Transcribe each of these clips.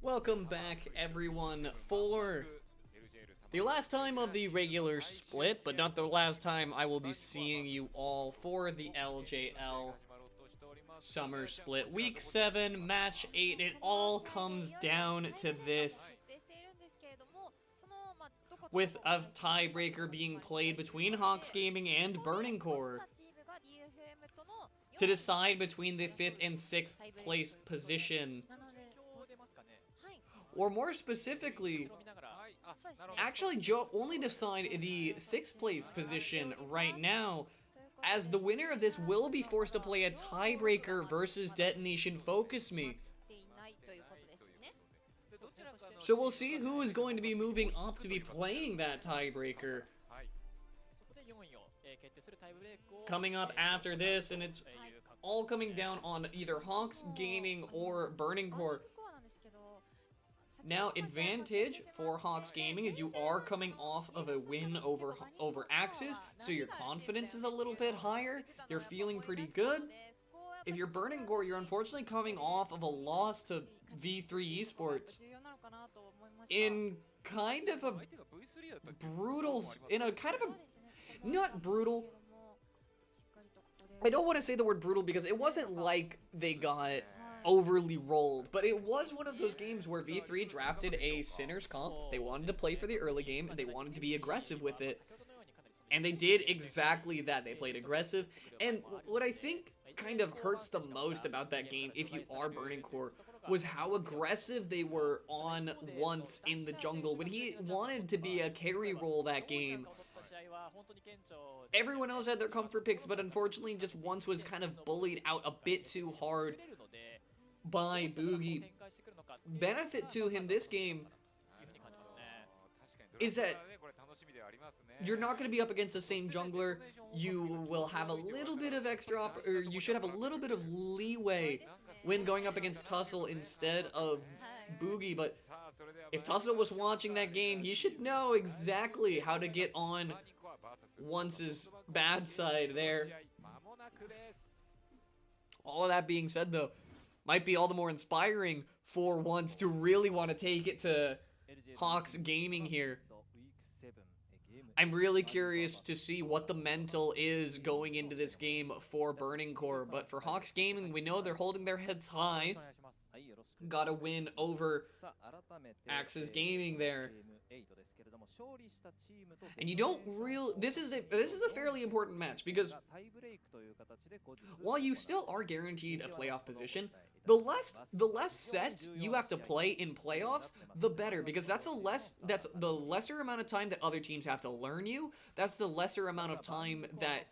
Welcome back, everyone, for the last time of the regular split, but not the last time I will be seeing you all for the LJL Summer Split. Week 7, Match 8, it all comes down to this, with a tiebreaker being played between Hawks Gaming and Burning Core to decide between the 5th and 6th place position. Or more specifically, actually only decide the 6th place position right now, as the winner of this will be forced to play a tiebreaker versus Detonation Focus Me. So we'll see who is going to be moving up to be playing that tiebreaker. Coming up after this, and it's all coming down on either Hawks Gaming or Burning Core. Now, advantage for Hawks Gaming is you are coming off of a win over Axis, so your confidence is a little bit higher. You're feeling pretty good. If you're Burning Core, you're unfortunately coming off of a loss to V3 Esports in kind of a brutal, not brutal. I don't want to say the word brutal because it wasn't like they got overly rolled, but it was one of those games where V3 drafted a Sinners comp. They wanted to play for the early game, and they wanted to be aggressive with it, and they did exactly that. They played aggressive, and what I think kind of hurts the most about that game, if you are Burning Core, was how aggressive they were on Once in the jungle. When he wanted to be a carry role that game, everyone else had their comfort picks, but unfortunately just Once was kind of bullied out a bit too hard by Boogie. Benefit to him this game is that you're not going to be up against the same jungler. You will have a little bit of extra, or you should have a little bit of leeway when going up against Tussle instead of Boogie. But if Tussle was watching that game, he should know exactly how to get on Once's bad side there. All of that being said, though, might be all the more inspiring for Once to really want to take it to Hawks Gaming here. I'm really curious to see what the mental is going into this game for Burning Core, but for Hawks Gaming, we know they're holding their heads high. Got a win over Axis Gaming there. And you don't really, this is a fairly important match, because while you still are guaranteed a playoff position, the less set you have to play in playoffs, the better, because that's the lesser amount of time that other teams have to learn you. That's the lesser amount of time that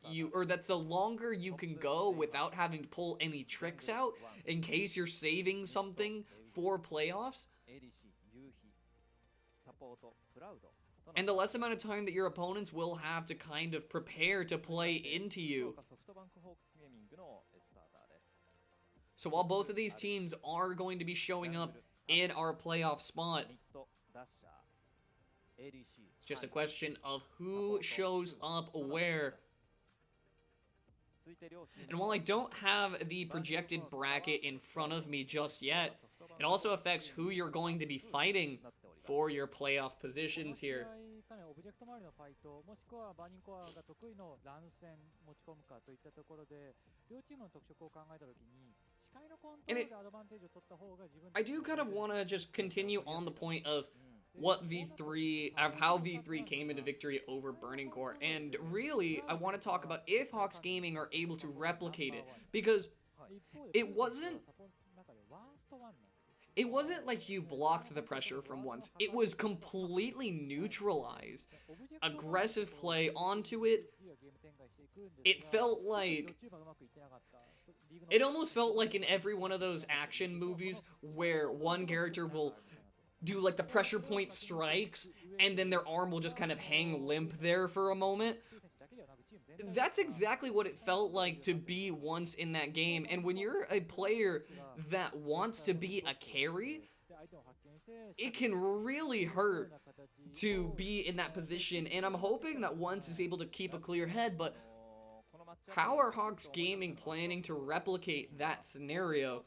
that's the longer you can go without having to pull any tricks out in case you're saving something for playoffs. And the less amount of time that your opponents will have to kind of prepare to play into you. So while both of these teams are going to be showing up in our playoff spot, it's just a question of who shows up where. And while I don't have the projected bracket in front of me just yet, it also affects who you're going to be fighting for your playoff positions here. And I do kind of want to just continue on the point of how V3 came into victory over Burning Core, and really I want to talk about if Hawks Gaming are able to replicate it, because it wasn't like you blocked the pressure from Once. It was completely neutralized. Aggressive play onto it. It almost felt like in every one of those action movies where one character will do like the pressure point strikes and then their arm will just kind of hang limp there for a moment. That's exactly what it felt like to be Once in that game. And when you're a player that wants to be a carry, it can really hurt to be in that position. And I'm hoping that Once is able to keep a clear head, but how are Hawks Gaming planning to replicate that scenario?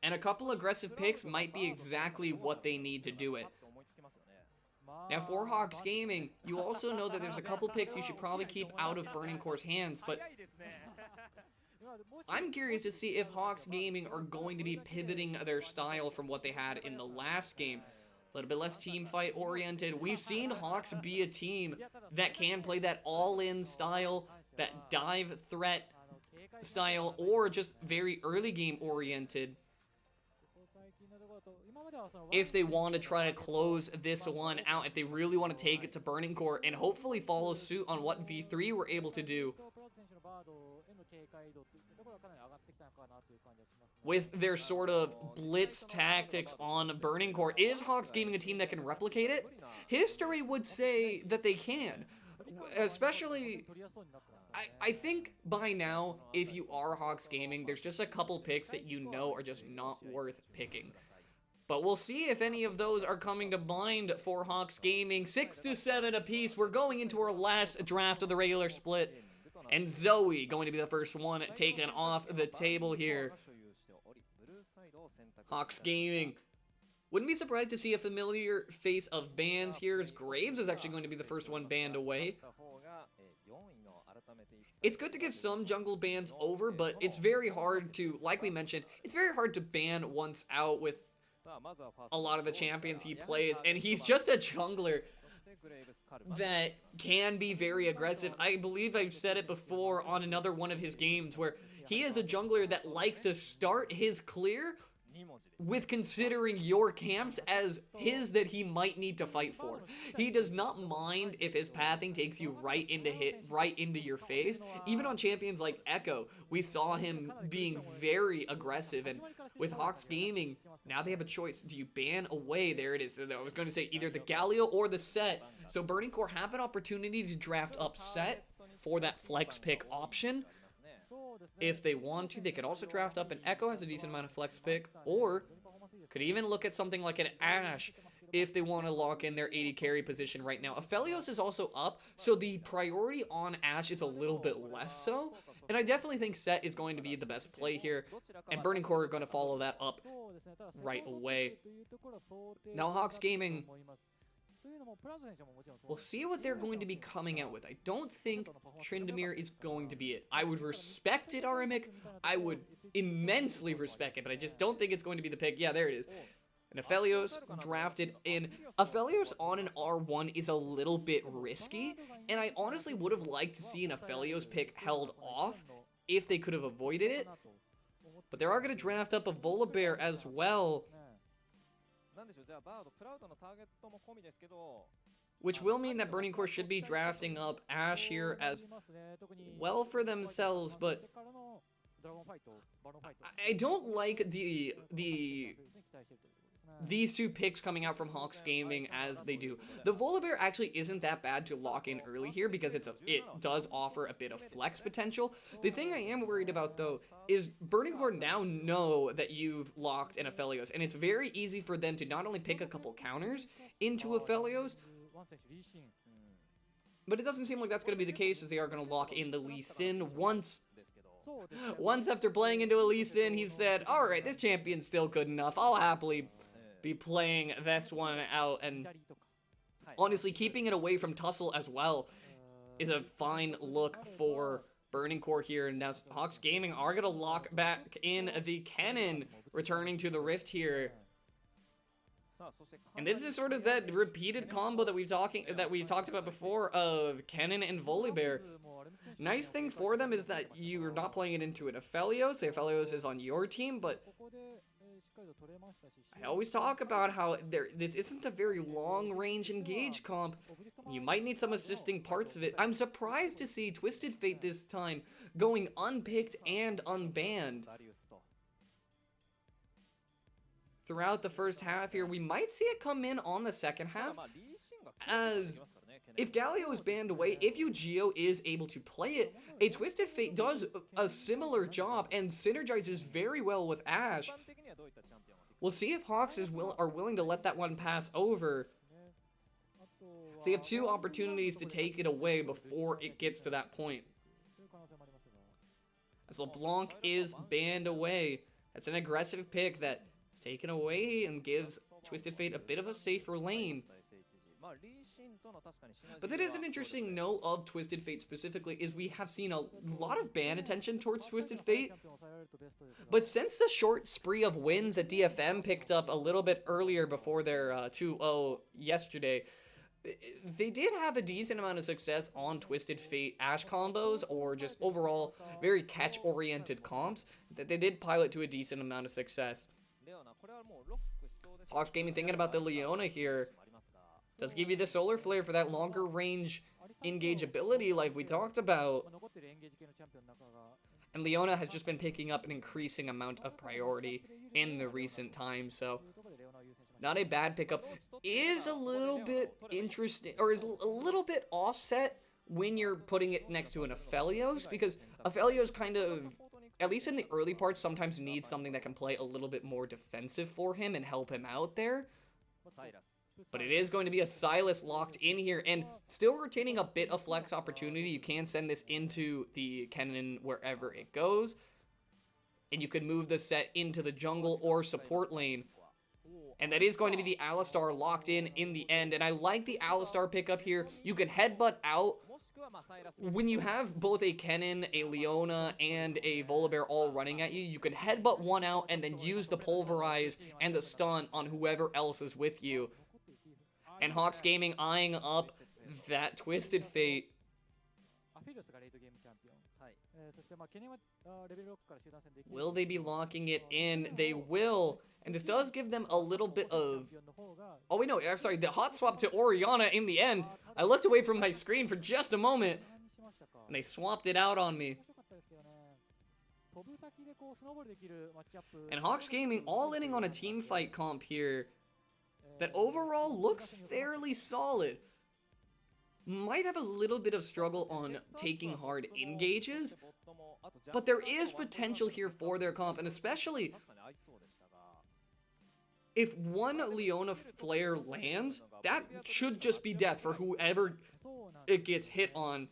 And a couple aggressive picks might be exactly what they need to do it. Now, for Hawks Gaming, you also know that there's a couple picks you should probably keep out of Burning Core's hands, but I'm curious to see if Hawks Gaming are going to be pivoting their style from what they had in the last game. A little bit less team fight oriented. We've seen Hawks be a team that can play that all-in style, that dive threat style, or just very early game oriented. If they want to try to close this one out, if they really want to take it to Burning Core and hopefully follow suit on what V3 were able to do with their sort of blitz tactics on Burning Core. Is Hawks Gaming a team that can replicate it? History would say that they can. Especially, I think by now, if you are Hawks Gaming, there's just a couple picks that you know are just not worth picking. But we'll see if any of those are coming to mind for Hawks Gaming. 6-7 apiece. We're going into our last draft of the regular split. And Zoe going to be the first one taken off the table here. Hawks Gaming. Wouldn't be surprised to see a familiar face of bans here, as Graves is actually going to be the first one banned away. It's good to give some jungle bans over, but it's very hard to, like we mentioned, it's very hard to ban once out with a lot of the champions he plays, and he's just a jungler that can be very aggressive. I believe I've said it before on another one of his games, where he is a jungler that likes to start his clear with considering your camps as his that he might need to fight for. He does not mind if his pathing takes you right into your face. Even on champions like Echo, we saw him being very aggressive, and with Hawks Gaming, now they have a choice. Do you ban away? There it is. I was going to say either the Galio or the Set. So Burning Core have an opportunity to draft up Set for that flex pick option. If they want to, they could also draft up an Echo, has a decent amount of flex pick, or could even look at something like an Ashe if they want to lock in their 80 carry position right now. Aphelios is also up, so the priority on Ashe is a little bit less so, and I definitely think Set is going to be the best play here, and Burning Core are going to follow that up right away. Now Hawks Gaming, we'll see what they're going to be coming out with. I don't think Tryndamere is going to be it. I would respect it, Aramic. I would immensely respect it, but I just don't think it's going to be the pick. Yeah, there it is. And Aphelios drafted in. Aphelios on an R1 is a little bit risky, and I honestly would have liked to see an Aphelios pick held off if they could have avoided it. But they are going to draft up a Volibear as well, which will mean that Burning Core should be drafting up Ashe here as well for themselves, but I don't like these two picks coming out from Hawks Gaming as they do. The Volibear actually isn't that bad to lock in early here because it does offer a bit of flex potential. The thing I am worried about, though, is Burning Core now know that you've locked in Aphelios, and it's very easy for them to not only pick a couple counters into Aphelios, but it doesn't seem like that's going to be the case, as they are going to lock in the Lee Sin once after playing into a Lee Sin, he said, alright, this champion's still good enough, I'll happily be playing this one out. And honestly, keeping it away from Tussle as well is a fine look for Burning Core here. And now Hawks Gaming are going to lock back in the Kennen, returning to the Rift here. And this is sort of that repeated combo that we've talked about before of Kennen and Volibear. Nice thing for them is that you're not playing it into an Aphelios. The Aphelios is on your team, but I always talk about how this isn't a very long-range engage comp. You might need some assisting parts of it. I'm surprised to see Twisted Fate this time going unpicked and unbanned throughout the first half here. We might see it come in on the second half, as if Galio is banned away, if Yu-Gi-Oh is able to play it, a Twisted Fate does a similar job and synergizes very well with Ashe. We'll see if Hawks are willing to let that one pass over. So you have two opportunities to take it away before it gets to that point. As LeBlanc is banned away. That's an aggressive pick that is taken away and gives Twisted Fate a bit of a safer lane. But that is an interesting note of Twisted Fate specifically, is we have seen a lot of ban attention towards Twisted Fate. But since the short spree of wins that DFM picked up a little bit earlier before their 2-0 yesterday, they did have a decent amount of success on Twisted Fate Ash combos, or just overall very catch-oriented comps, that they did pilot to a decent amount of success. Hawks Gaming thinking about the Leona here. Does give you the Solar Flare for that longer range engage ability like we talked about. And Leona has just been picking up an increasing amount of priority in the recent times, so not a bad pickup. Is a little bit interesting, or is a little bit offset when you're putting it next to an Aphelios, because Aphelios kind of, at least in the early parts, sometimes needs something that can play a little bit more defensive for him and help him out there. But it is going to be a Silas locked in here, and still retaining a bit of flex opportunity. You can send this into the Kennen wherever it goes, and you could move the set into the jungle or support lane. And that is going to be the Alistar locked in the end, and I like the Alistar pickup here. You can headbutt out. When you have both a Kennen, a Leona, and a Volibear all running at you, you can headbutt one out and then use the Pulverize and the Stun on whoever else is with you. And Hawks Gaming eyeing up that Twisted Fate. Will they be locking it in? They will. And this does give them a little bit of... Oh, wait, no. I'm sorry. The hot swap to Orianna in the end. I looked away from my screen for just a moment, and they swapped it out on me. And Hawks Gaming all-inning on a team fight comp here that overall looks fairly solid. Might have a little bit of struggle on taking hard engages, but there is potential here for their comp, and especially if one Leona Flare lands, that should just be death for whoever it gets hit on.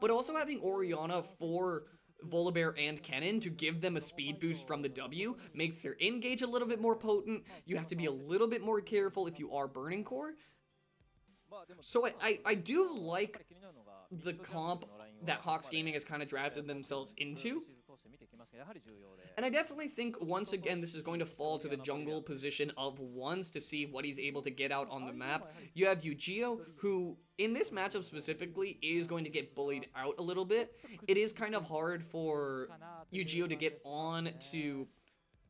But also having Orianna for Volibear and Kennen to give them a speed boost from the W makes their engage a little bit more potent. You have to be a little bit more careful if you are Burning Core. So I do like the comp that Hawks Gaming has kind of drafted themselves into. And I definitely think, once again, this is going to fall to the jungle position of ones to see what he's able to get out on the map. You have Yu-Gi-Oh, who, in this matchup specifically, is going to get bullied out a little bit. It is kind of hard for Yu-Gi-Oh to get on to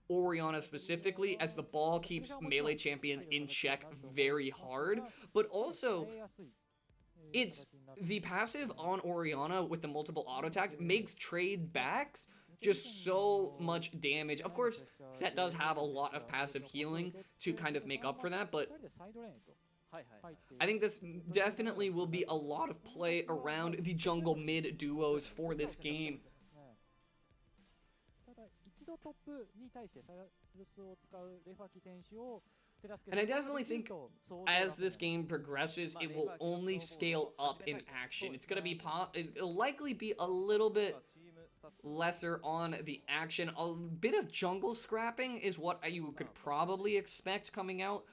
Orianna specifically, as the ball keeps melee champions in check very hard. But also, it's the passive on Orianna with the multiple auto attacks makes trade backs just so much damage. Of course, Set does have a lot of passive healing to kind of make up for that, but I think this definitely will be a lot of play around the jungle mid duos for this game. And I definitely think as this game progresses, it will only scale up in action. It's going to be it'll likely be a little bit lesser on the action. A bit of jungle scrapping is what you could probably expect coming out.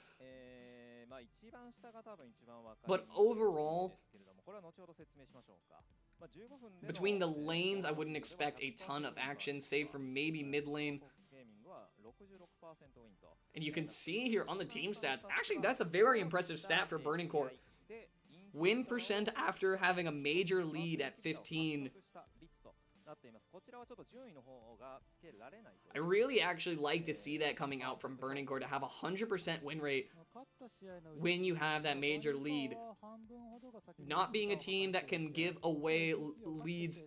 But overall, between the lanes, I wouldn't expect a ton of action, save for maybe mid lane. And you can see here on the team stats, actually that's a very impressive stat for Burning Core. Win percent after having a major lead at 15. I really actually like to see that coming out from Burning Core, to have a 100% win rate when you have that major lead. Not being a team that can give away leads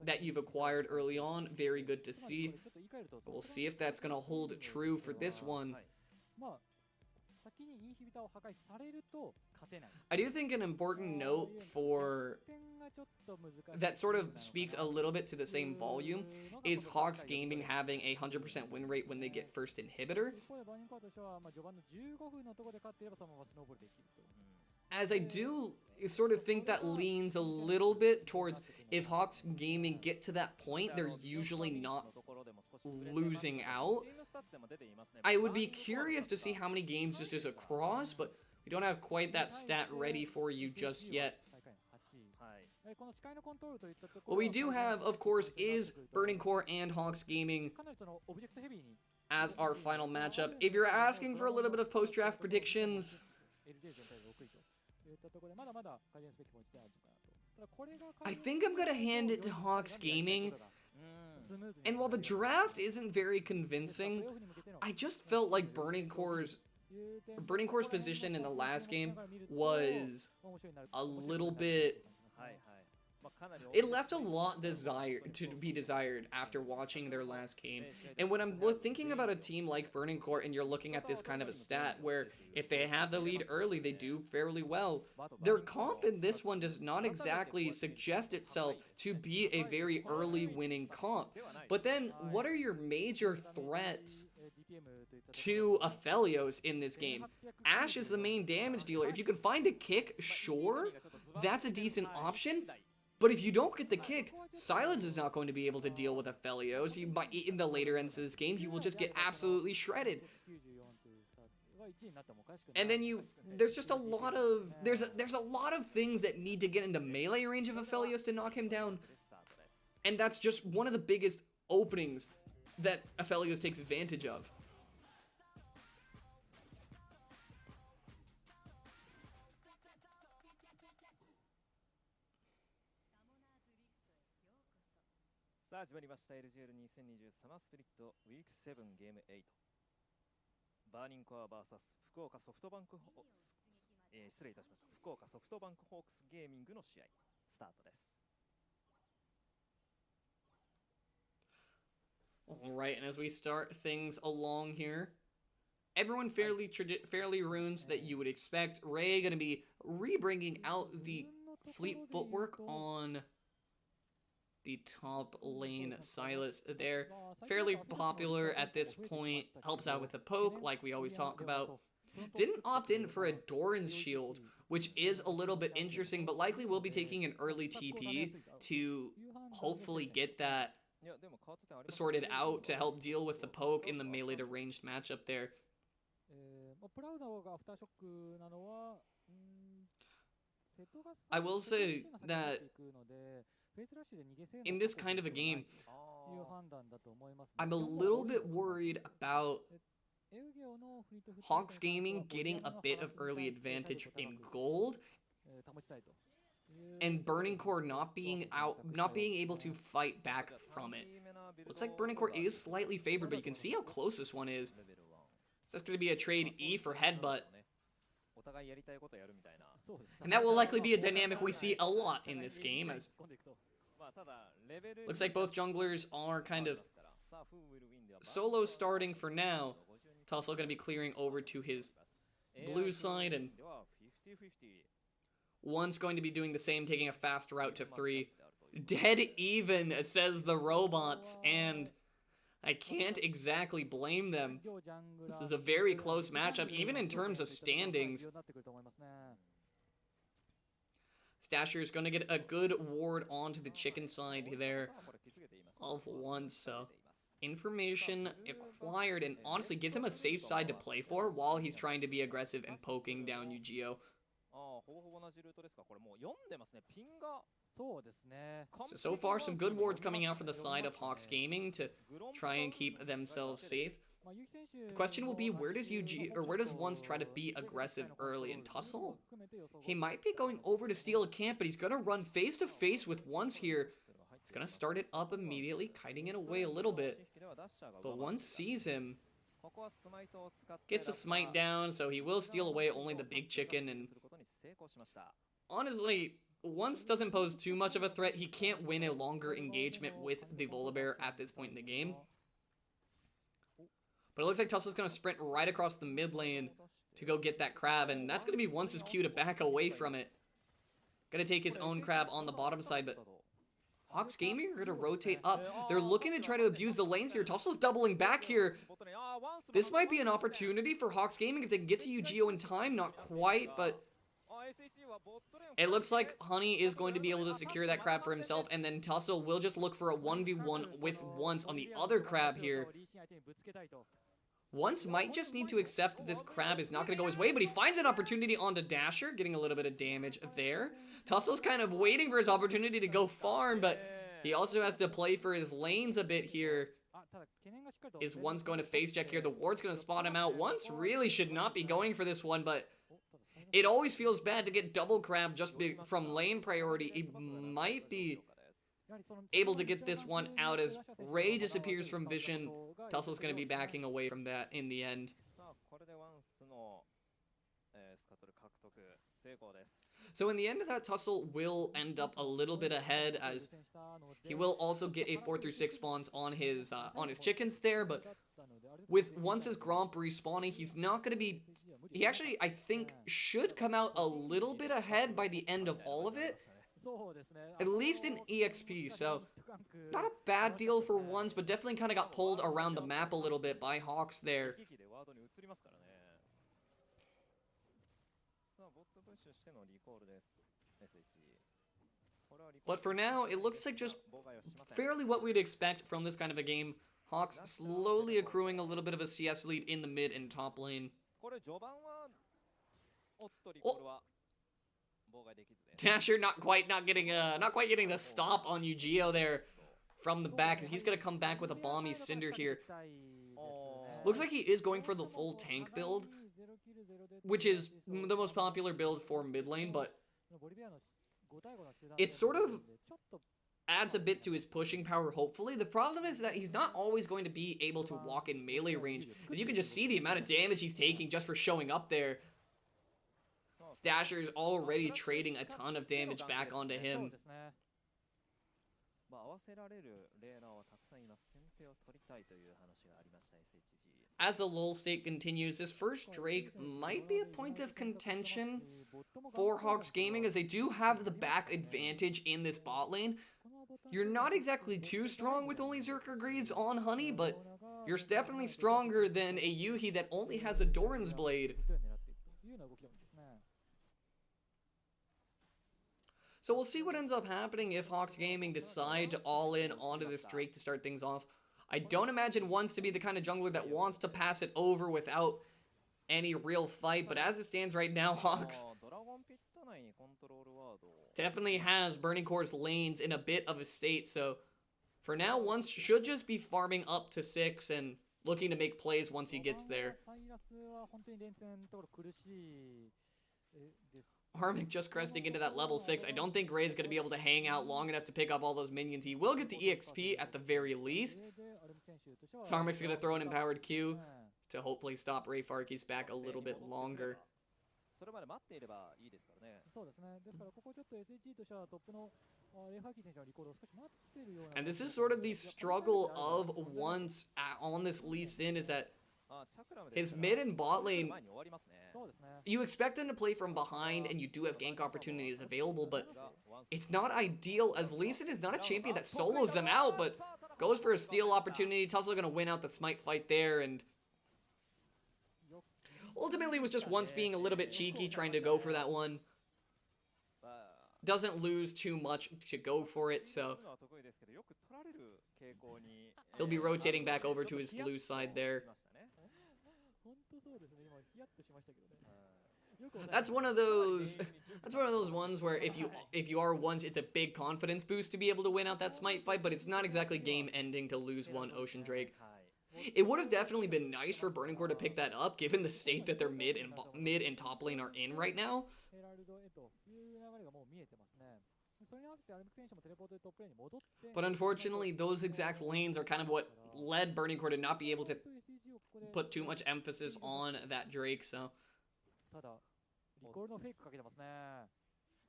that you've acquired early on, very good to see. We'll see if that's going to hold true for this one. I do think an important note for that sort of speaks a little bit to the same volume is Hawks Gaming having a 100% win rate when they get first inhibitor. as I do sort of think that leans a little bit towards if Hawks Gaming get to that point, they're usually not losing out. I would be curious to see how many games this is across, but we don't have quite that stat ready for you just yet. What we do have, of course, is Burning Core and Hawks Gaming as our final matchup. If you're asking for a little bit of post-draft predictions, I think I'm going to hand it to Hawks Gaming. And while the draft isn't very convincing, I just felt like Burning Core's position in the last game was a little bit... It left a lot to be desired after watching their last game. And when I'm thinking about a team like Burning Core and you're looking at this kind of a stat where if they have the lead early, they do fairly well. Their comp in this one does not exactly suggest itself to be a very early winning comp. But then, what are your major threats to Aphelios in this game? Ashe is the main damage dealer. If you can find a kick, sure, that's a decent option. But if you don't get the kick, Silence is not going to be able to deal with Aphelios. He might, in the later ends of this game, he will just get absolutely shredded. And then there's just a lot of, there's a lot of things that need to get into melee range of Aphelios to knock him down. And that's just one of the biggest openings that Aphelios takes advantage of. LJL 2023サマースピリットウィーク7ゲーム8バーニングコア vs 福岡ソフトバンク失礼いたしました福岡ソフトバンクホークスゲーミングの試合スタートです。Alright, and as we start things along here, everyone fairly runes that you would expect. Ray going to be re-bringing out the fleet footwork on the top lane. Silas there, fairly popular at this point, helps out with the poke like we always talk about. Didn't opt in for a Doran's shield, which is a little bit interesting, but likely will be taking an early TP to hopefully get that sorted out to help deal with the poke in the melee to ranged matchup there. I will say that in this kind of a game, I'm a little bit worried about Hawks Gaming getting a bit of early advantage in gold, and Burning Core not being able to fight back from it. Looks like Burning Core is slightly favored, but you can see how close this one is. That's going to be a trade E for headbutt. And that will likely be a dynamic we see a lot in this game, as looks like both junglers are kind of solo starting for now. Tussle going to be clearing over to his blue side, and one's going to be doing the same, taking a fast route to 3. Dead even, says the robots, and I can't exactly blame them. This is a very close matchup, even in terms of standings. Stasher is going to get a good ward onto the chicken side there of 1, so information acquired, and honestly gives him a safe side to play for while he's trying to be aggressive and poking down Yu-Gi-Oh! So far, some good wards coming out for the side of Hawks Gaming to try and keep themselves safe. The question will be, where does Once try to be aggressive early? And Tussle, he might be going over to steal a camp, but he's going to run face to face with Once here. He's going to start it up immediately, kiting it away a little bit. But Once sees him, gets a smite down, so he will steal away only the big chicken. And honestly, Once doesn't pose too much of a threat. He can't win a longer engagement with the Volibear at this point in the game. But it looks like Tussle's going to sprint right across the mid lane to go get that crab, and that's going to be Once's cue to back away from it. Going to take his own crab on the bottom side, but Hawks Gaming are going to rotate up. They're looking to try to abuse the lanes here. Tussle's doubling back here. This might be an opportunity for Hawks Gaming if they can get to Yu-Gi-Oh! In time. Not quite, but It looks like Honey is going to be able to secure that crab for himself, and then Tussle will just look for a 1v1 with Once on the other crab here. Once might just need to accept that this crab is not going to go his way, but he finds an opportunity onto Dasher, getting a little bit of damage there. Tussle's kind of waiting for his opportunity to go farm, but he also has to play for his lanes a bit here. Is Once going to face check here? The ward's going to spot him out. Once really should not be going for this one, but it always feels bad to get double crab just from lane priority. He might be able to get this one out as Ray disappears from vision. Tussle's going to be backing away from that in the end. So in the end of that, Tussle will end up a little bit ahead, as he will also get a 4 through 6 spawns on his chickens there, but with Once's Gromp respawning, he's not going to be... He actually, I think, should come out a little bit ahead by the end of all of it. At least in EXP, so not a bad deal for Once, but definitely kind of got pulled around the map a little bit by Hawks there. But for now, it looks like just fairly what we'd expect from this kind of a game. Hawks slowly accruing a little bit of a CS lead in the mid and top lane. Oh. Dasher not quite getting the stop on Yu-Gi-Oh there from the back. He's gonna come back with a Bomby Cinder here. Looks like he is going for the full tank build, which is the most popular build for mid lane, but it sort of adds a bit to his pushing power, hopefully. The problem is that he's not always going to be able to walk in melee range, because you can just see the amount of damage he's taking just for showing up there. Dasher is already trading a ton of damage back onto him. As the lull state continues, this first Drake might be a point of contention for Hawks Gaming, as they do have the back advantage in this bot lane. You're not exactly too strong with only Zerker Greaves on Honey, but you're definitely stronger than a Yuhi that only has a Doran's Blade. So we'll see what ends up happening if Hawks Gaming decide to all in onto this Drake to start things off. I don't imagine Once to be the kind of jungler that wants to pass it over without any real fight, but as it stands right now, Hawks definitely has Burning Core's lanes in a bit of a state, so for now, Once should just be farming up to 6 and looking to make plays once he gets there. Harmonic just cresting into that level 6. I don't think Ray's going to be able to hang out long enough to pick up all those minions. He will get the EXP at the very least. So Harmic's going to throw an Empowered Q to hopefully stop Ray Farkey's back a little bit longer. And this is sort of the struggle of Once on this Lee Sin, is that his mid and bot lane, you expect him to play from behind, and you do have gank opportunities available, but it's not ideal, as Lee Sin is not a champion that solos them out, but goes for a steal opportunity. Tussle going to win out the smite fight there, and ultimately was just Once being a little bit cheeky, trying to go for that one. Doesn't lose too much to go for it, so he'll be rotating back over to his blue side there. That's one of those ones where if you are Once, it's a big confidence boost to be able to win out that smite fight, but it's not exactly game ending to lose one Ocean Drake. It would have definitely been nice for Burning Core to pick that up, given the state that their mid and top lane are in right now. But unfortunately, those exact lanes are kind of what led Burning Core to not be able to put too much emphasis on that Drake, so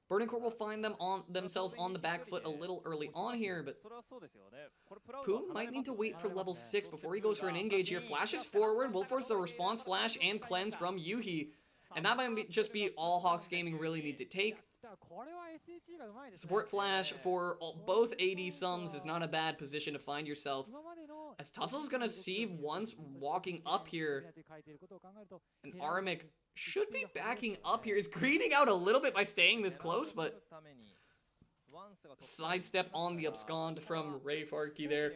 Burning Core will find themselves on the back foot a little early on here, but Pooh might need to wait for level 6 before he goes for an engage here. Flashes forward, will force the response flash and cleanse from Yuhi, and that might just be all Hawks Gaming really need to take. Support flash for both AD sums is not a bad position to find yourself. As Tussel's gonna see once walking up here, and Aramic should be backing up here. Is greeting out a little bit by staying this close, but sidestep on the abscond from Ray Farkey there.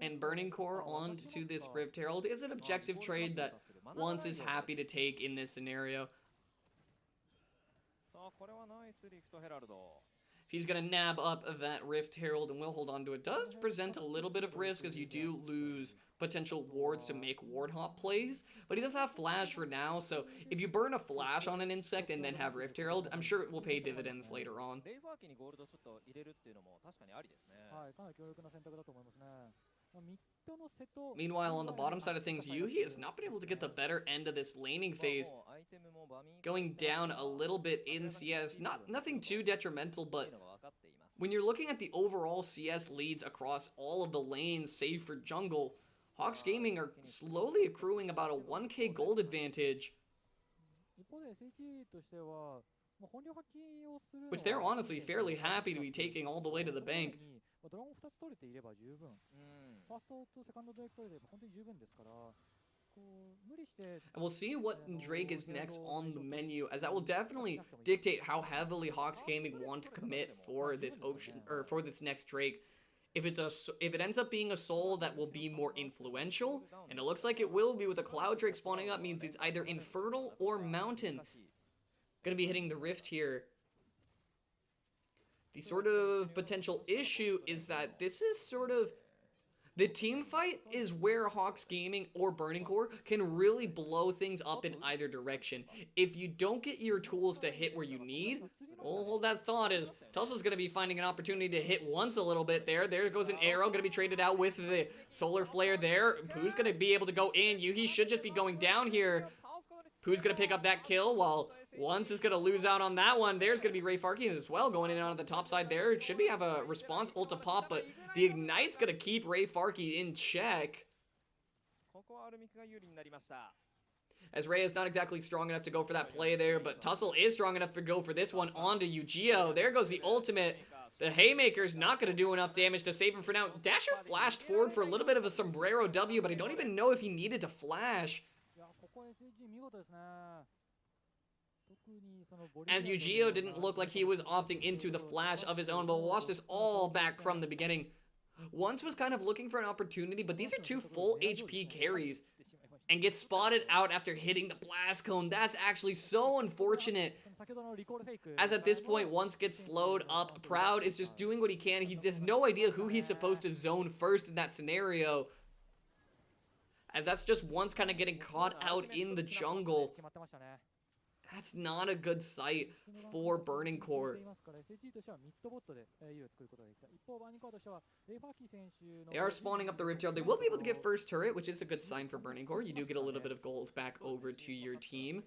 And Burning Core onto this Rift Herald is an objective trade that Once is happy to take in this scenario. He's going to nab up that Rift Herald and will hold on to it. Does present a little bit of risk as you do lose potential wards to make ward hop plays, but he does have flash for now, so if you burn a flash on an insect and then have Rift Herald, I'm sure it will pay dividends later on. Meanwhile, on the bottom side of things, Yuhi has not been able to get the better end of this laning phase. Going down a little bit in CS, nothing too detrimental, but when you're looking at the overall CS leads across all of the lanes, save for jungle, Hawks Gaming are slowly accruing about a 1k gold advantage, which they're honestly fairly happy to be taking all the way to the bank. And we'll see what Drake is next on the menu, as that will definitely dictate how heavily Hawks Gaming want to commit for this Ocean, or for this next Drake. If it ends up being a soul that will be more influential, and it looks like it will be with a Cloud Drake spawning up, means it's either Infernal or Mountain. Gonna be hitting the Rift here. The sort of potential issue is that this is sort of... The team fight is where Hawks Gaming or Burning Core can really blow things up in either direction. If you don't get your tools to hit where you need, well, hold that thought, as Tussel's going to be finding an opportunity to hit once a little bit there. There goes an arrow, going to be traded out with the Solar Flare there. Pooh's going to be able to go in. Yuhi should just be going down here. Pooh's going to pick up that kill, while Once is going to lose out on that one. There's going to be Ray Farkey as well going in on the top side there. It should be have a response ult to pop, but the Ignite's going to keep Ray Farkey in check, as Ray is not exactly strong enough to go for that play there, but Tussle is strong enough to go for this one onto Eugeo. There goes the ultimate. The Haymaker's not going to do enough damage to save him for now. Dasher flashed forward for a little bit of a sombrero W, but I don't even know if he needed to flash, as Eugeo didn't look like he was opting into the flash of his own, but we'll watch this all back from the beginning. Once was kind of looking for an opportunity, but these are two full HP carries, and gets spotted out after hitting the blast cone. That's actually so unfortunate, as at this point, Once gets slowed up. Proud is just doing what he can. He has no idea who he's supposed to zone first in that scenario, as that's just Once kind of getting caught out in the jungle. That's not a good sight for Burning Core. They are spawning up the Rift Herald. They will be able to get first turret, which is a good sign for Burning Core. You do get a little bit of gold back over to your team.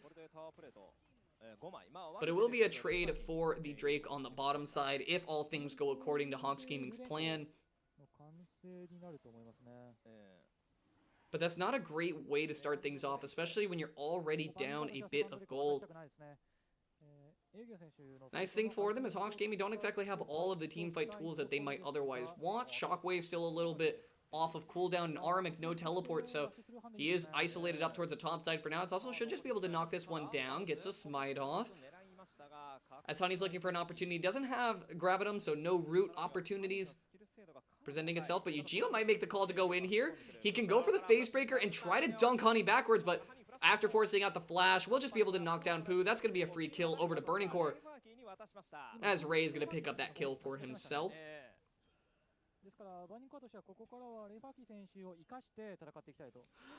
But it will be a trade for the Drake on the bottom side if all things go according to Hawks Gaming's plan. But that's not a great way to start things off, especially when you're already down a bit of gold. Nice thing for them is Hawks Gaming don't exactly have all of the teamfight tools that they might otherwise want. Shockwave still a little bit off of cooldown, and Aramic no teleport, so he is isolated up towards the top side for now. It's also should just be able to knock this one down, gets a smite off. As Honey's looking for an opportunity, doesn't have Gravitum, so no root opportunities presenting itself, but Eugeo might make the call to go in here. He can go for the phase breaker and try to dunk Honey backwards, but after forcing out the flash, we'll just be able to knock down Pooh. That's going to be a free kill over to Burning Core, as Ray is going to pick up that kill for himself.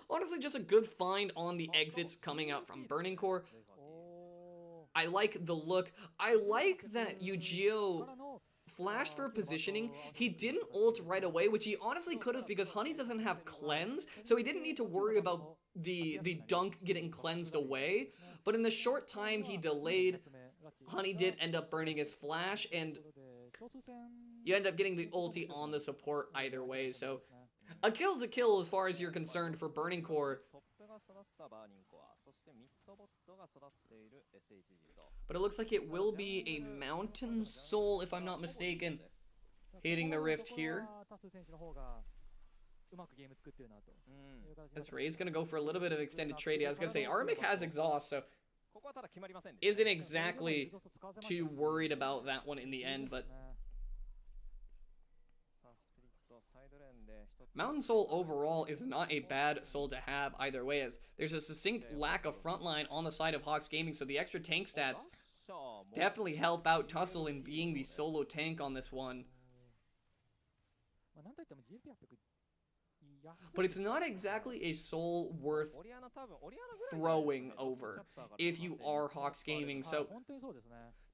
Honestly, just a good find on the exits coming out from Burning Core. I like the look. I like that Eugeo flashed for positioning. He didn't ult right away, which he honestly could have, because Honey doesn't have cleanse, so he didn't need to worry about the dunk getting cleansed away. But in the short time he delayed, Honey did end up burning his flash, and you end up getting the ulti on the support either way. So a kill's a kill as far as you're concerned for Burning Core. But it looks like it will be a Mountain Soul, if I'm not mistaken, hitting the Rift here. As Ray's going to go for a little bit of extended trading. I was going to say, Armic has exhaust, so isn't exactly too worried about that one in the end, but Mountain Soul overall is not a bad soul to have either way, as there's a succinct lack of frontline on the side of Hawks Gaming, so the extra tank stats definitely help out Tussle in being the solo tank on this one. But it's not exactly a soul worth throwing over if you are Hawks Gaming. So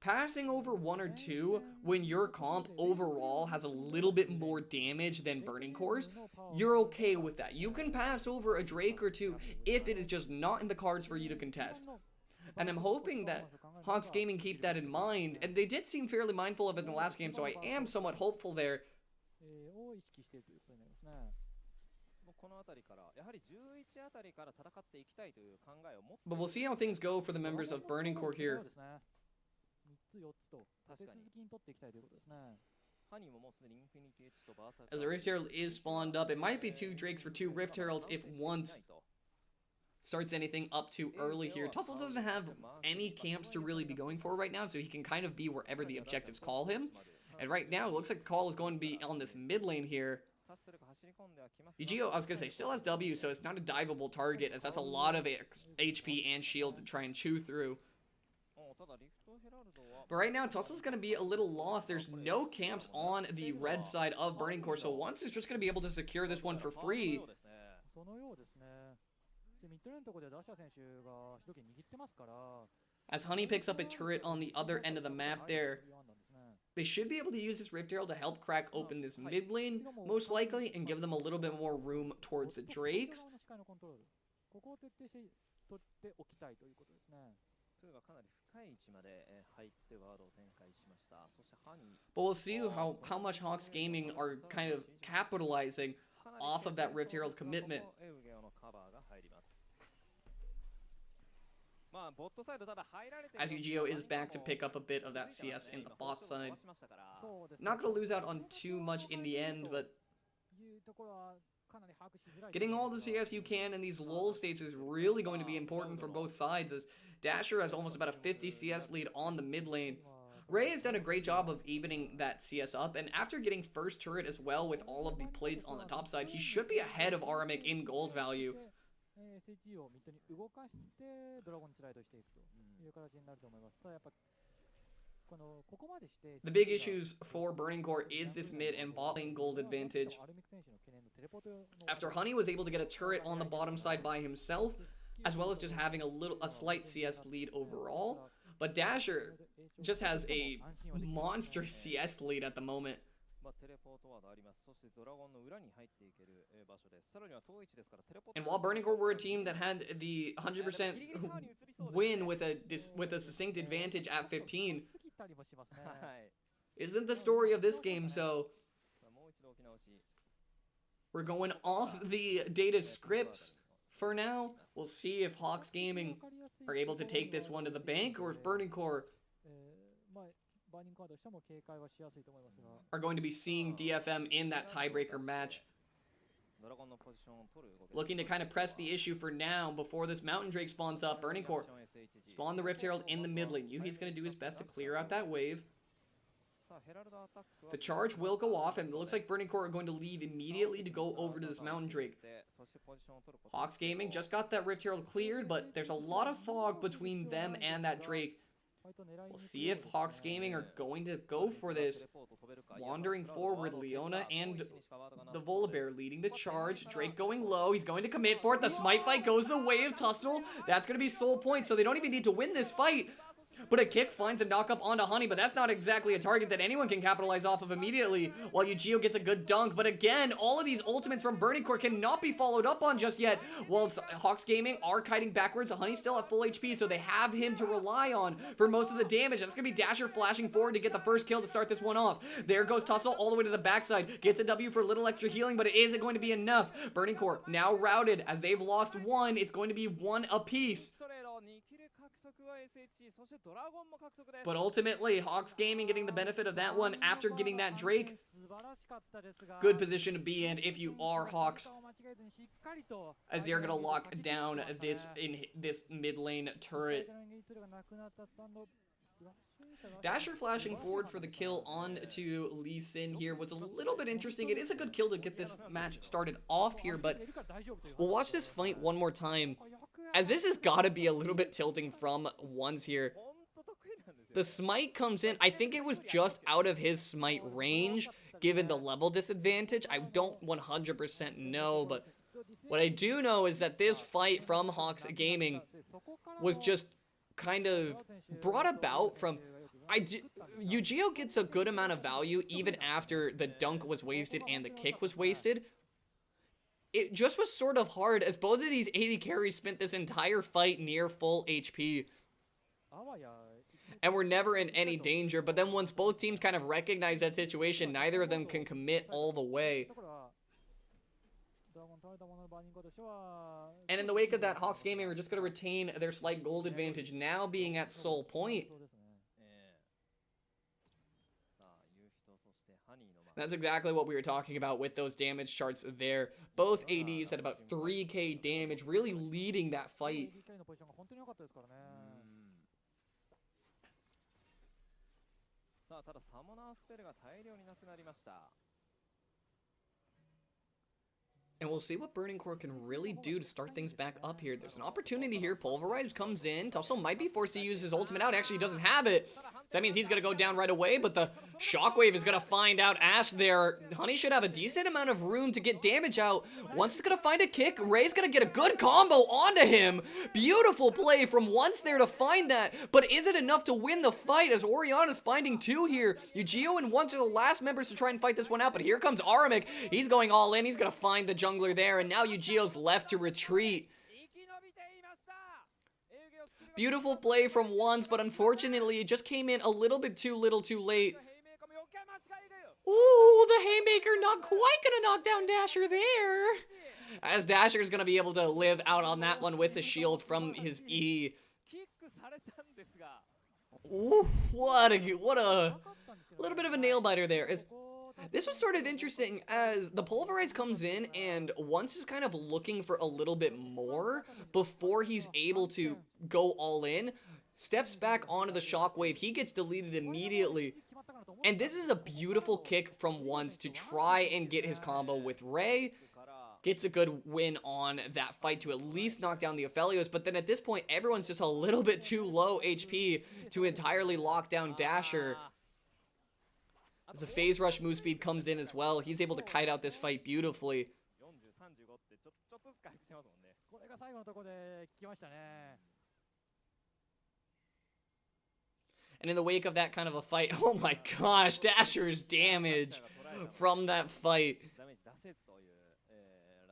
passing over 1 or 2 when your comp overall has a little bit more damage than Burning Cores, you're okay with that. You can pass over a Drake or 2 if it is just not in the cards for you to contest. And I'm hoping that Hawks Gaming keep that in mind, and they did seem fairly mindful of it in the last game, so I am somewhat hopeful there. But we'll see how things go for the members of Burning Core here. As the Rift Herald is spawned up, it might be 2 Drakes for 2 Rift Heralds if once starts anything up too early here. Tussle doesn't have any camps to really be going for right now, so he can kind of be wherever the objectives call him. And right now, it looks like the call is going to be on this mid lane here. Ugio, I was going to say, still has W, so it's not a diveable target, as that's a lot of HP and shield to try and chew through. But right now, Tussle's going to be a little lost. There's no camps on the red side of Burning Core, so once it's just going to be able to secure this one for free. As Honey picks up a turret on the other end of the map there, they should be able to use this Rift Herald to help crack open this mid lane, most likely, and give them a little bit more room towards the Drakes. But we'll see how much Hawks Gaming are kind of capitalizing off of that Rift Herald commitment. As Ugio is back to pick up a bit of that CS in the bot side. Not going to lose out on too much in the end, but getting all the CS you can in these lull states is really going to be important for both sides, as Dasher has almost about a 50 CS lead on the mid lane. Ray has done a great job of evening that CS up, and after getting first turret as well with all of the plates on the top side, he should be ahead of Aramic in gold value. The big issues for Burning Core is this mid and bot lane gold advantage. After Honey was able to get a turret on the bottom side by himself, as well as just having a slight CS lead overall, but Dasher just has a monstrous CS lead at the moment. And while Burning Core were a team that had the 100% win with a succinct advantage at 15, isn't the story of this game, so we're going off the data scripts for now. We'll see if Hawks Gaming are able to take this one to the bank, or if Burning Core are going to be seeing DFM in that tiebreaker match. Looking to kind of press the issue for now before this Mountain Drake spawns up. Burning Core spawn the Rift Herald in the mid lane. Yuhi's going to do his best to clear out that wave. The charge will go off, and it looks like Burning Core are going to leave immediately to go over to this Mountain Drake. Hawks Gaming just got that Rift Herald cleared, but there's a lot of fog between them and that Drake. We'll see if Hawks Gaming are going to go for this. Wandering forward, Leona and the Volibear leading the charge. Drake going low. He's going to commit for it. The smite fight goes the way of Tussle. That's going to be soul points, so they don't even need to win this fight. But a kick finds a knock up onto Honey, but that's not exactly a target that anyone can capitalize off of immediately, while Yu-Gi-Oh gets a good dunk. But again, all of these ultimates from Burning Core cannot be followed up on just yet, while Hawks Gaming are kiting backwards. Honey's still at full HP, so they have him to rely on for most of the damage. That's going to be Dasher flashing forward to get the first kill to start this one off. There goes Tussle all the way to the backside, gets a W for a little extra healing, but it isn't going to be enough. Burning Core now routed, as they've lost one. It's going to be one apiece. But ultimately, Hawks Gaming getting the benefit of that one after getting that Drake. Good position to be in if you are Hawks, as they're going to lock down this mid lane turret. Dasher flashing forward for the kill onto Lee Sin here was a little bit interesting. It is a good kill to get this match started off here, but we'll watch this fight one more time, as this has got to be a little bit tilting from ones here. The smite comes in. I think it was just out of his smite range, given the level disadvantage. I don't 100% know, but what I do know is that this fight from Hawks Gaming was just kind of brought about from... Yu-Gi-Oh gets a good amount of value even after the dunk was wasted and the kick was wasted. It just was sort of hard, as both of these AD carries spent this entire fight near full HP and were never in any danger. But then once both teams kind of recognize that situation, neither of them can commit all the way. And in the wake of that, Hawks Gaming are just going to retain their slight gold advantage, now being at soul point. That's exactly what we were talking about with those damage charts there. Both ADs at about 3k damage, really leading that fight. And we'll see what Burning Core can really do to start things back up here. There's an opportunity here. Pulverize comes in. Tussle might be forced to use his ultimate out. Actually, he doesn't have it. So that means he's going to go down right away, but the Shockwave is going to find out Ash there. Honey should have a decent amount of room to get damage out. Once it's going to find a kick, Ray's going to get a good combo onto him. Beautiful play from Once there to find that, but is it enough to win the fight, as Oriana's finding two here? Yu-Gi-Oh and Once are the last members to try and fight this one out, but here comes Aramic. He's going all in. He's going to find the jungler there, and now Yu-Gi-Oh's left to retreat. Beautiful play from Once, but unfortunately it just came in a little bit too little too late. Ooh, the Haymaker not quite gonna knock down Dasher there, as Dasher's gonna be able to live out on that one with the shield from his E. Ooh, what a little bit of a nail biter there. This was sort of interesting, as the Pulverize comes in and Once is kind of looking for a little bit more before he's able to go all in. Steps back onto the Shockwave. He gets deleted immediately. And this is a beautiful kick from Once to try and get his combo with Ray. Gets a good win on that fight to at least knock down the Aphelios. But then at this point, everyone's just a little bit too low HP to entirely lock down Dasher. As the Phase Rush move speed comes in as well, he's able to kite out this fight beautifully. And in the wake of that kind of a fight, oh my gosh, Dasher's damage from that fight.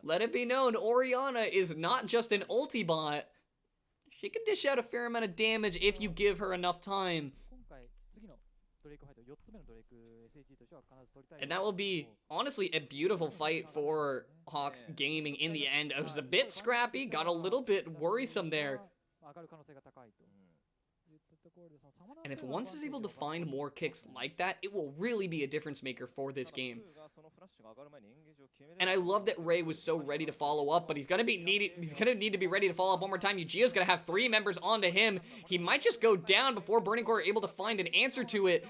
Let it be known, Oriana is not just an ulti bot. She can dish out a fair amount of damage if you give her enough time. And that will be, honestly, a beautiful fight for Hawks Gaming in the end. It was a bit scrappy, got a little bit worrisome there. And if Once is able to find more kicks like that, it will really be a difference maker for this game. And I love that Ray was so ready to follow up, but he's gonna need to be ready to follow up one more time. Yu-Gi-Oh's gonna have 3 members onto him. He might just go down before Burning Core are able to find an answer to it.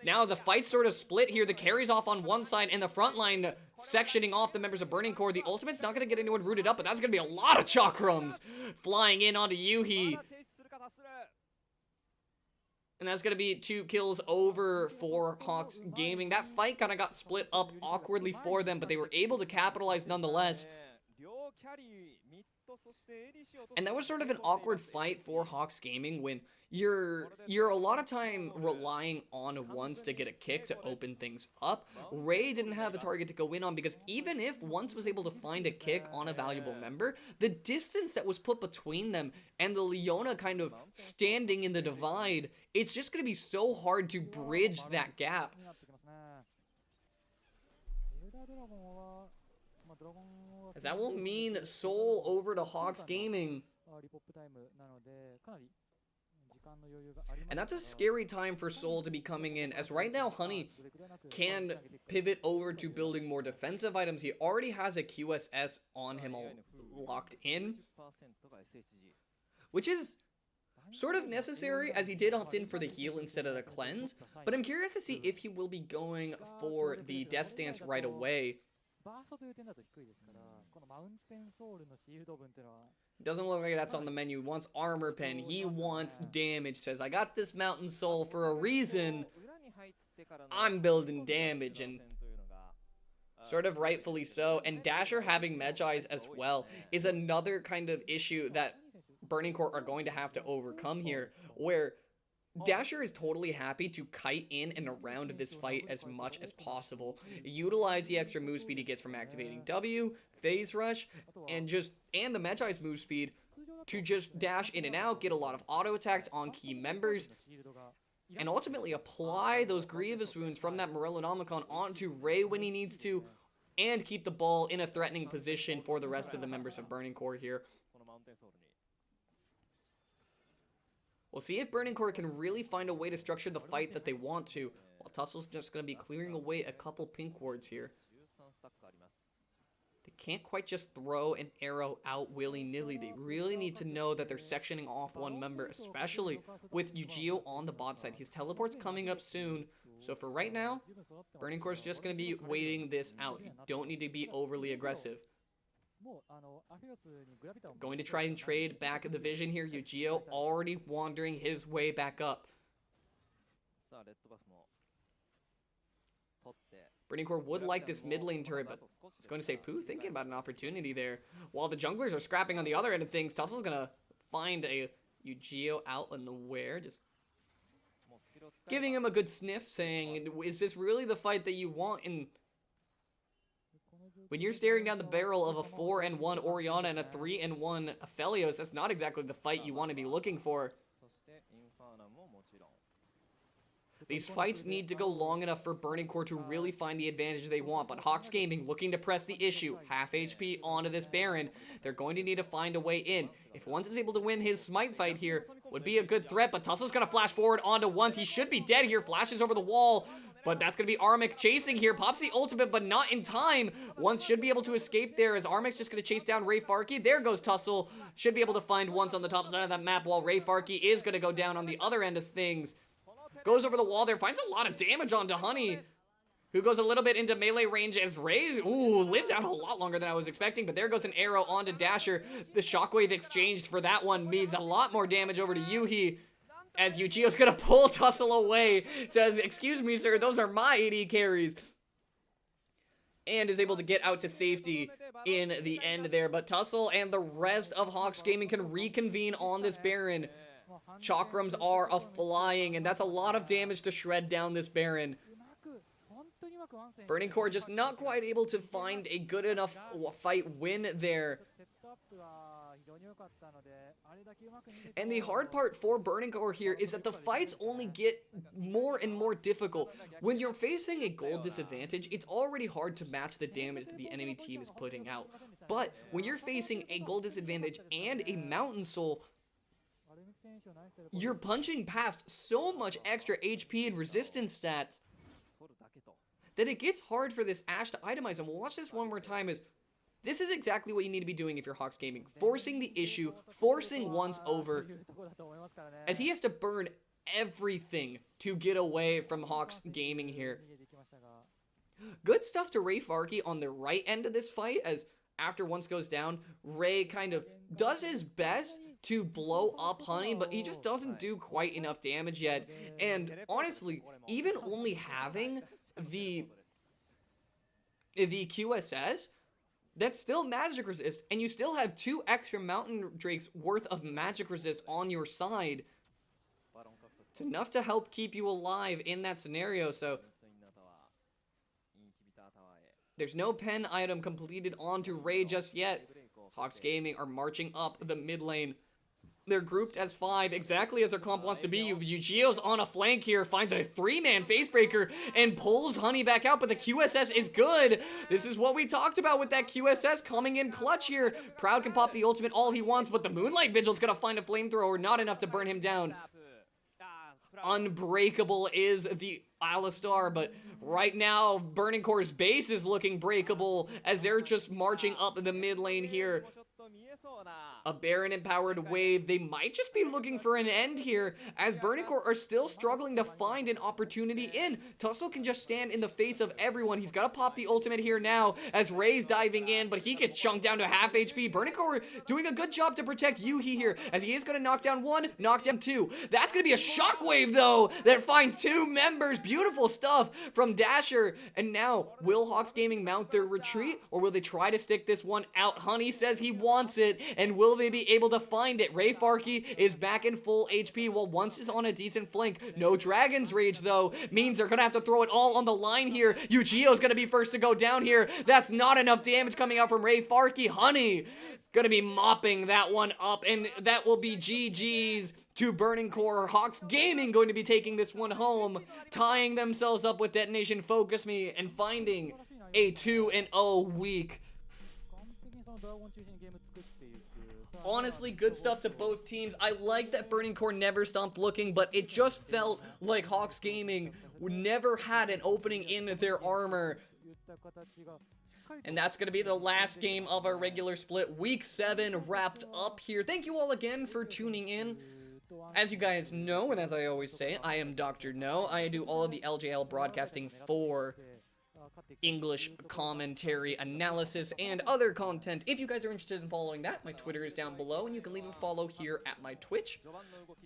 Now the fight's sort of split here. The carry's off on one side and the front line sectioning off the members of Burning Core. The ultimate's not gonna get anyone rooted up, but that's gonna be a lot of chakrams flying in onto Yuhi. And that's going to be 2 kills over for Hawks Gaming. That fight kind of got split up awkwardly for them, but they were able to capitalize nonetheless. And that was sort of an awkward fight for Hawks Gaming when you're a lot of time relying on Once to get a kick to open things up. Ray didn't have a target to go in on because even if Once was able to find a kick on a valuable member, the distance that was put between them and the Leona kind of standing in the divide, it's just going to be so hard to bridge that gap. As that will mean Seoul over to Hawks Gaming. And that's a scary time for Seoul to be coming in, as right now Honey can pivot over to building more defensive items. He already has a QSS on him locked in, which is sort of necessary, as he did opt in for the heal instead of the cleanse. But I'm curious to see if he will be going for the Death Stance right away. Doesn't look like that's on the menu. He wants Armor Pen. He wants damage. Says, I got this Mountain Soul for a reason. I'm building damage, and sort of rightfully so. And Dasher having Medjai's as well is another kind of issue that Burning Court are going to have to overcome here, where Dasher is totally happy to kite in and around this fight as much as possible, utilize the extra move speed he gets from activating W, Phase Rush, and the Medjai's move speed to just dash in and out, get a lot of auto attacks on key members, and ultimately apply those Grievous wounds from that Morellonomicon onto Ray when he needs to, and keep the ball in a threatening position for the rest of the members of Burning Core here. We'll see if Burning Core can really find a way to structure the fight that they want to, while Tussle's just going to be clearing away a couple pink wards here. They can't quite just throw an arrow out willy-nilly. They really need to know that they're sectioning off one member, especially with Yu-Gi-Oh on the bot side. His teleport's coming up soon, so for right now, Burning Core's just going to be waiting this out. You don't need to be overly aggressive. Going to try and trade back the vision here. Yu-Gi-Oh already wandering his way back up. Burning Core would like this mid lane turret, but I was going to say, Pooh thinking about an opportunity there. While the junglers are scrapping on the other end of things, Tussle's going to find a Yu-Gi-Oh out unaware, just giving him a good sniff, saying, is this really the fight that you want? And when you're staring down the barrel of a 4-1 Orianna and a 3-1 Aphelios, that's not exactly the fight you want to be looking for. These fights need to go long enough for Burning Core to really find the advantage they want, but Hawks Gaming looking to press the issue. Half HP onto this Baron. They're going to need to find a way in. If Once is able to win his smite fight here, would be a good threat, but Tussle's going to flash forward onto Once. He should be dead here, flashes over the wall, but that's going to be Armik chasing here. Pops the ultimate, but not in time. Once should be able to escape there as Armik's just going to chase down Ray Farkey. There goes Tussle. Should be able to find Once on the top side of that map, while Ray Farkey is going to go down on the other end of things. Goes over the wall there, finds a lot of damage onto Honey, who goes a little bit into melee range as Ray, lives out a lot longer than I was expecting, but there goes an arrow onto Dasher. The shockwave exchanged for that one means a lot more damage over to Yuhi, as Yu-Gi-Oh's gonna pull Tussle away, says, excuse me, sir, those are my AD carries, and is able to get out to safety in the end there, but Tussle and the rest of Hawks Gaming can reconvene on this Baron. Chakrams are a-flying, and that's a lot of damage to shred down this Baron. Burning Core just not quite able to find a good enough fight win there. And the hard part for Burning Core here is that the fights only get more and more difficult. When you're facing a gold disadvantage, it's already hard to match the damage that the enemy team is putting out. But when you're facing a gold disadvantage and a Mountain Soul, you're punching past so much extra HP and resistance stats that it gets hard for this Ashe to itemize. And we'll watch this one more time, as this is exactly what you need to be doing if you're Hawks Gaming. Forcing the issue, forcing Once over, as he has to burn everything to get away from Hawks Gaming here. Good stuff to Ray Farkey on the right end of this fight, as after Once goes down, Ray kind of does his best to blow up Honey, but he just doesn't do quite enough damage yet. And honestly, even only having the QSS That's still magic resist, and you still have 2 extra Mountain Drakes worth of magic resist on your side. It's enough to help keep you alive in that scenario, so there's no pen item completed onto Ray just yet. Hawks Gaming are marching up the mid lane. They're grouped as 5, exactly as their comp wants to be. Yu-Gi-Oh's on a flank here, finds a 3-man facebreaker, and pulls Honey back out, but the QSS is good. This is what we talked about with that QSS coming in clutch here. Proud can pop the ultimate all he wants, but the Moonlight Vigil's gonna find a flamethrower, not enough to burn him down. Unbreakable is the Alistar, but right now, Burning Core's base is looking breakable as they're just marching up the mid lane here. A Baron-empowered wave. They might just be looking for an end here, as Burning Core are still struggling to find an opportunity in. Tussle can just stand in the face of everyone. He's got to pop the ultimate here now, as Ray's diving in, but he gets chunked down to half HP. Burning Core doing a good job to protect Yuhi here, as he is going to knock down 1, knock down 2. That's going to be a shockwave, though, that finds 2 members. Beautiful stuff from Dasher. And now, will Hawks Gaming mount their retreat, or will they try to stick this one out? Honey says he wants it, and will they be able to find it? Ray Farkey is back in full HP, while Once is on a decent flank. No Dragon's Rage, though, means they're gonna have to throw it all on the line here. Yu-Gi-Oh's gonna be first to go down here. That's not enough damage coming out from Ray Farkey. Honey gonna be mopping that one up, and that will be GG's to Burning Core. Hawks Gaming going to be taking this one home, tying themselves up with Detonation Focus Me, and finding a 2-0 week. Honestly, good stuff to both teams. I like that Burning Core never stopped looking, but it just felt like Hawks Gaming never had an opening in their armor. And that's going to be the last game of our regular split. Week 7 wrapped up here. Thank you all again for tuning in. As you guys know, and as I always say, I am Dr. No. I do all of the LJL broadcasting for English commentary, analysis, and other content. If you guys are interested in following that, my Twitter is down below, and you can leave a follow here at my Twitch.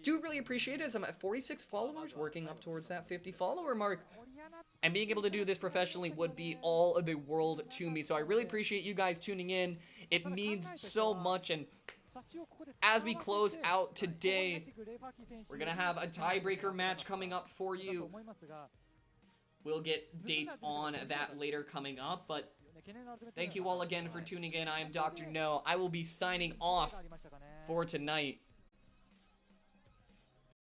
Do really appreciate it, as I'm at 46 followers, working up towards that 50 follower mark. And being able to do this professionally would be all of the world to me. So I really appreciate you guys tuning in. It means so much. And as we close out today, we're going to have a tiebreaker match coming up for you. We'll get dates on that later coming up, but thank you all again for tuning in. I am Dr. No. I will be signing off for tonight.